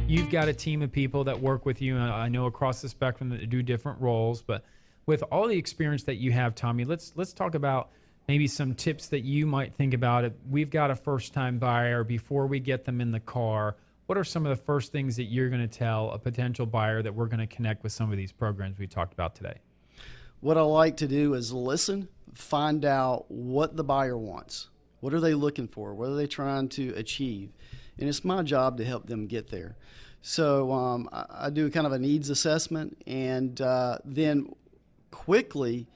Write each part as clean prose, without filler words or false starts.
You've got a team of people that work with you, and I know across the spectrum that do different roles, but with all the experience that you have, Tommy, let's talk about maybe some tips that you might think about. It. We've got a first-time buyer. Before we get them in the car, what are some of the first things that you're going to tell a potential buyer that we're going to connect with some of these programs we talked about today? What I like to do is listen, find out what the buyer wants. What are they looking for? What are they trying to achieve? And it's my job to help them get there. So I do kind of a needs assessment, and then quickly,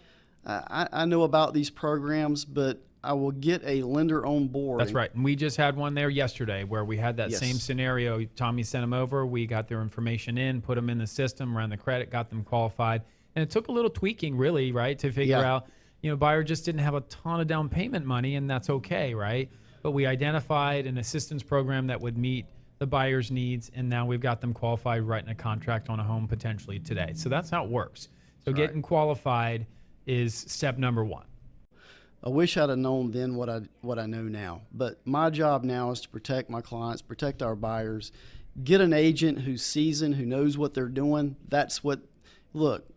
I know about these programs, but I will get a lender on board. That's right. And we just had one there yesterday where we had that same scenario. Tommy sent them over. We got their information in, put them in the system, ran the credit, got them qualified. And it took a little tweaking, really, right, to figure out, buyer just didn't have a ton of down payment money, and that's okay, right? But we identified an assistance program that would meet the buyer's needs, and now we've got them qualified, writing a contract on a home potentially today. So that's how it works. So getting qualified is step number one. I wish I'd have known then what I know now. But my job now is to protect my clients, protect our buyers, get an agent who's seasoned, who knows what they're doing. Look,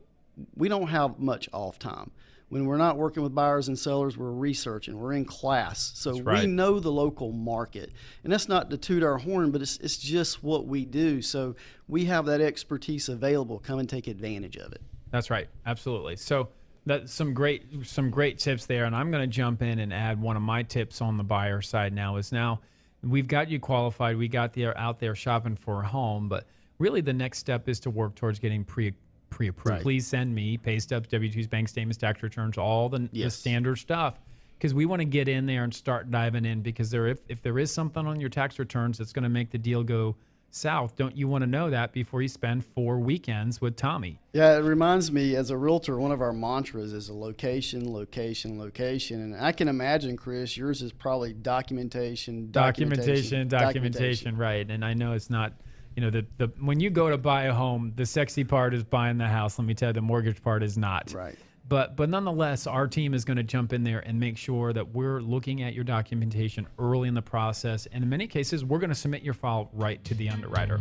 we don't have much off time. When we're not working with buyers and sellers, we're researching, we're in class. So we know the local market. And that's not to toot our horn, but it's just what we do. So we have that expertise available. Come and take advantage of it. That's right. Absolutely. So that's some great tips there. And I'm going to jump in and add one of my tips on the buyer side now we've got you qualified. We got you out there shopping for a home, but really the next step is to work towards getting pre-approved. Please send me pay stubs, W-2s, bank statements, tax returns, all the standard stuff, because we want to get in there and start diving in, because if there is something on your tax returns that's going to make the deal go south, don't you want to know that before you spend 4 weekends with Tommy? Yeah, it reminds me, as a realtor, one of our mantras is a location, location, location. And I can imagine, Chris, yours is probably documentation, right. And I know it's not, when you go to buy a home, the sexy part is buying the house. Let me tell you, the mortgage part is not. Right. But nonetheless, our team is going to jump in there and make sure that we're looking at your documentation early in the process. And in many cases, we're going to submit your file right to the underwriter.